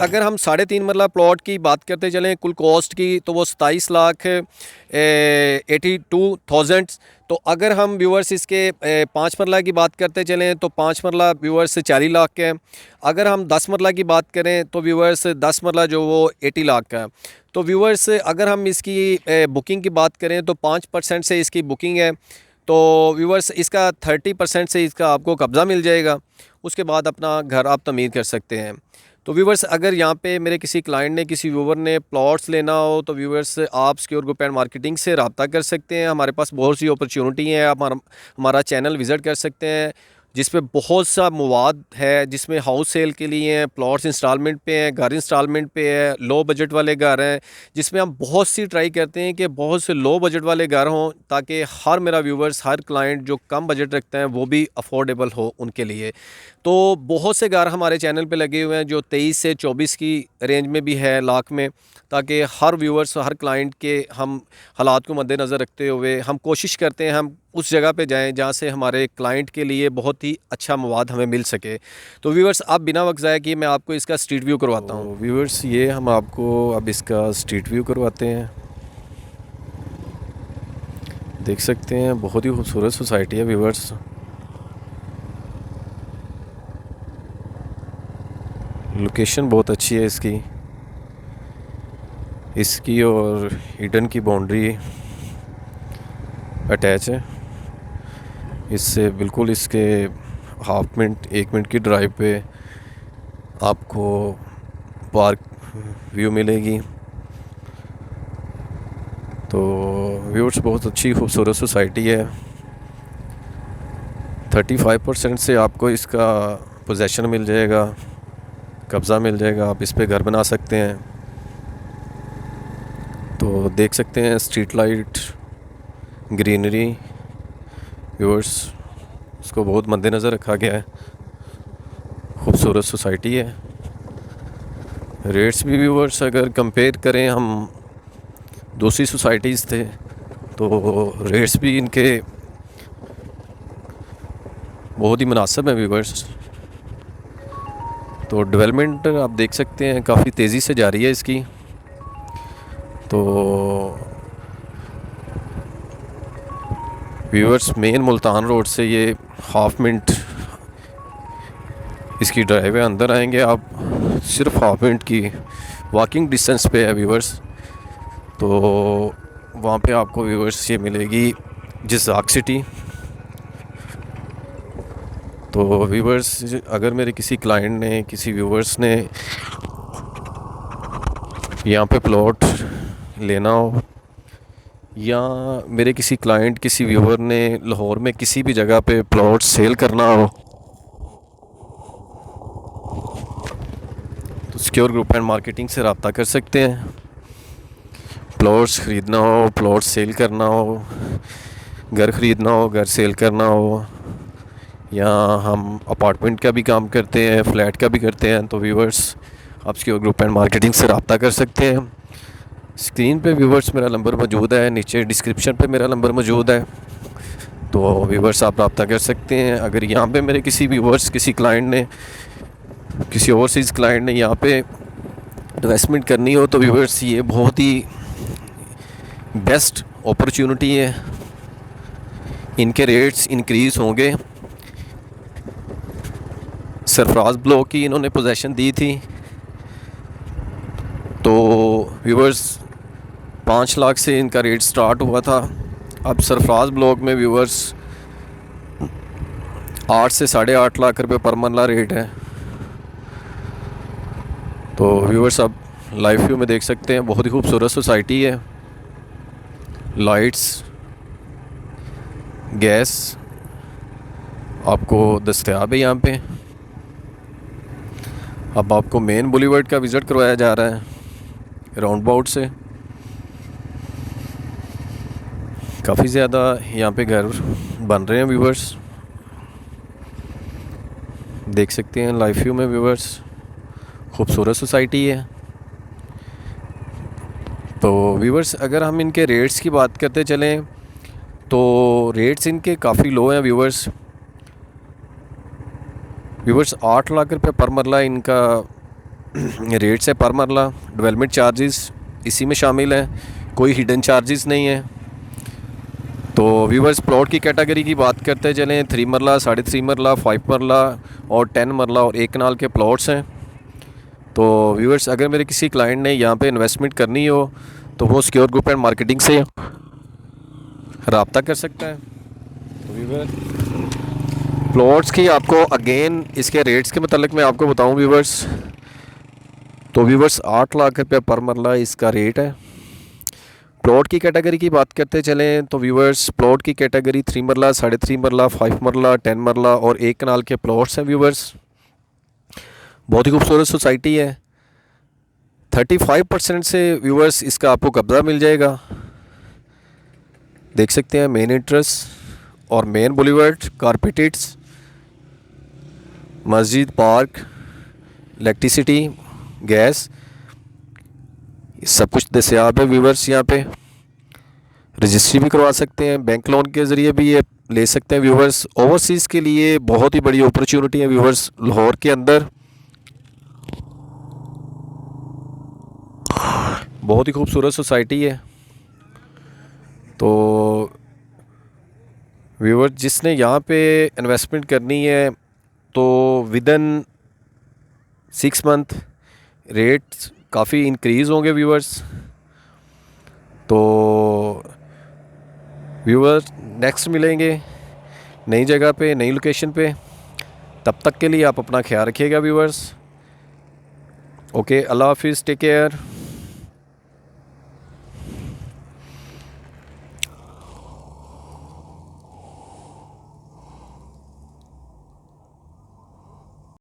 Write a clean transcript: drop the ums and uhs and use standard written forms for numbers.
अगर हम 3.5 मरला प्लॉट की बात करते चलें कुल कॉस्ट की, तो वो 27,82,000। तो अगर हम व्यूअर्स इसके 5 मरला की बात करते चलें तो 5 मरला व्यूअर्स 40 लाख का है। अगर हम 10 मरला की बात करें तो व्यूअर्स 10 मरला जो वो 80 लाख का है। तो व्यूअर्स अगर हम इसकी बुकिंग की बात करें तो 5% से इसकी बुकिंग है। तो व्यूअर्स इसका 30% से इसका आपको कब्ज़ा मिल जाएगा। उसके बाद अपना घर आप तमीर कर सकते हैं। तो व्यूवर्स अगर यहाँ पे मेरे किसी क्लाइंट ने, किसी व्यूवर ने प्लॉट्स लेना हो तो व्यूवर्स आप सिक्योर ग्रुप एंड मार्केटिंग से रब्ता कर सकते हैं। हमारे पास बहुत सी अपॉर्चुनिटी है। आप हमारा चैनल विज़िट कर सकते हैं जिस पे बहुत सा मवाद है, जिसमें हाउस सेल के लिए हैं, प्लॉट्स इंस्टॉलमेंट पे हैं, घर इंस्टॉलमेंट पे है, लो बजट वाले घर हैं, जिसमें हम बहुत सी ट्राई करते हैं कि बहुत से लो बजट वाले घर हों ताकि हर मेरा व्यूवर्स, हर क्लाइंट जो कम बजट रखते हैं वो भी अफोर्डेबल हो उनके लिए। तो बहुत से घर हमारे चैनल पे लगे हुए हैं जो 23 से 24 की रेंज में भी है, लाख में, ताकि हर व्यूवर्स, हर क्लाइंट के हम हालात को मद्देनज़र रखते हुए हम कोशिश करते हैं हम उस जगह पे जाएं जहां से हमारे क्लाइंट के लिए बहुत ही अच्छा मवाद हमें मिल सके। तो व्यूवर्स अब बिना वक्त ज़ाया किए मैं आपको इसका स्ट्रीट व्यू करवाता हूँ। व्यूवर्स ये हम आपको अब इसका स्ट्रीट व्यू करवाते हैं। देख सकते हैं बहुत ही खूबसूरत सोसाइटी है व्यूवर्स। लोकेशन बहुत अच्छी है इसकी और ईडन की बाउंड्री अटैच है इससे। बिल्कुल इसके हाफ मिनट 1 मिनट की ड्राइव पे आपको पार्क व्यू मिलेगी। तो व्यूअर्स बहुत अच्छी खूबसूरत सोसाइटी है। 35% से आपको इसका पोजेसन मिल जाएगा, कब्ज़ा मिल जाएगा, आप इस पे घर बना सकते हैं। तो देख सकते हैं स्ट्रीट लाइट, ग्रीनरी, व्यूअर्स उसको बहुत मद्देनज़र रखा गया है। खूबसूरत सोसाइटी है। रेट्स भी व्यूअर्स अगर कंपेयर करें हम दूसरी सोसाइटीज़ थे तो रेट्स भी इनके बहुत ही मुनासिब हैं व्यूअर्स। तो डेवलपमेंट आप देख सकते हैं काफ़ी तेज़ी से जा रही है इसकी। तो व्यूअर्स मेन मुल्तान रोड से ये हाफ मिनट इसकी ड्राइव है। अंदर आएंगे आप सिर्फ हाफ मिनट की वॉकिंग डिस्टेंस पे है व्यूअर्स। तो वहाँ पे आपको व्यूअर्स ये मिलेगी जिज़ाक सिटी। तो व्यूअर्स अगर मेरे किसी क्लाइंट ने, किसी व्यूअर्स ने यहाँ पे प्लॉट लेना हो, या मेरे किसी क्लाइंट, किसी व्यूअर ने लाहौर में किसी भी जगह पे प्लॉट सेल करना हो तो सिक्योर ग्रुप एंड मार्केटिंग से रब्ता कर सकते हैं। प्लॉट्स ख़रीदना हो, प्लॉट सेल करना हो, घर ख़रीदना हो, घर सेल करना हो, या हम अपार्टमेंट का भी काम करते हैं, फ्लैट का भी करते हैं, तो व्यूअर्स आप सिक्योर ग्रुप एंड मार्केटिंग से रब्ता कर सकते हैं। स्क्रीन पे व्यूअर्स मेरा नंबर मौजूद है, नीचे डिस्क्रिप्शन पे मेरा नंबर मौजूद है। तो व्यूअर्स आप रब्ता कर सकते हैं। अगर यहाँ पे मेरे किसी व्यूअर्स, किसी क्लाइंट ने, किसी ओवरसीज़ क्लाइंट ने यहाँ पे इन्वेस्टमेंट करनी हो तो व्यूअर्स ये बहुत ही बेस्ट अपॉर्चुनिटी है। इनके रेट्स इंक्रीज़ होंगे। सरफराज ब्लॉक की इन्होंने पोजीशन दी थी तो व्यूअर्स 5 लाख से इनका रेट स्टार्ट हुआ था। अब सरफराज ब्लॉक में व्यूअर्स 8 से 8.5 लाख रुपए पर मरला रेट है। तो व्यूअर्स अब लाइव व्यू में देख सकते हैं बहुत ही खूबसूरत सोसाइटी है। लाइट्स, गैस आपको दस्तयाब है यहाँ पे। अब आपको मेन बुलीवर्ड का विज़िट करवाया जा रहा है राउंड अबाउट से। काफ़ी ज़्यादा यहाँ पे घर बन रहे हैं व्यूवर्स, देख सकते हैं लाइव व्यू में व्यूवर्स। खूबसूरत सोसाइटी है। तो व्यूवर्स अगर हम इनके रेट्स की बात करते चलें तो रेट्स इनके काफ़ी लो हैं व्यूवर्स। 8 लाख रुपये पर मरला इनका रेट्स है पर मरला, डेवलपमेंट चार्जेस इसी में शामिल हैं, कोई हिडन चार्जेस नहीं है। तो व्यूवर्स प्लॉट की कैटेगरी की बात करते चलें, 3 मरला, 3.5 मरला, 5 मरला और 10 मरला और 1 कनाल के प्लॉट्स हैं। तो व्यूवर्स अगर मेरे किसी क्लाइंट ने यहाँ पे इन्वेस्टमेंट करनी हो तो वो सिक्योर ग्रुप एंड मार्केटिंग से रब्ता कर सकता है। तो व्यूवर्स प्लॉट्स की आपको अगेन इसके रेट्स के मतलब मैं आपको बताऊँ व्यूवर्स, तो व्यूवर्स 8 लाख रुपये पर मरला इसका रेट है। प्लॉट की कैटेगरी की बात करते चलें तो व्यूवर्स प्लॉट की कैटेगरी 3 मरला, 3.5 मरला, 5 मरला, 10 मरला और 1 कनाल के प्लॉट्स हैं व्यूवर्स। बहुत ही खूबसूरत सोसाइटी है। 35% से व्यूवर्स इसका आपको कब्ज़ा मिल जाएगा। देख सकते हैं मेन एंट्रेंस और मेन बुलीवर्ड, कारपेटेड्स, मस्जिद, पार्क, इलेक्ट्रिसिटी, गैस, सब कुछ दस्याब है व्यूवर्स। यहाँ पे रजिस्ट्री भी करवा सकते हैं, बैंक लोन के ज़रिए भी ये ले सकते हैं व्यूवर्स। ओवरसीज़ के लिए बहुत ही बड़ी अपॉर्चुनिटी है व्यूवर्स लाहौर के अंदर। बहुत ही खूबसूरत सोसाइटी है। तो व्यूवर्स जिसने यहाँ पे इन्वेस्टमेंट करनी है तो विदन 6 मंथ रेट्स काफ़ी इंक्रीज़ होंगे व्यूवर्स। तो व्यूवर्स नेक्स्ट मिलेंगे नई जगह पे, नई लोकेशन पे। तब तक के लिए आप अपना ख्याल रखिएगा व्यूवर्स। ओके, अल्लाह हाफिज़, टेक केयर।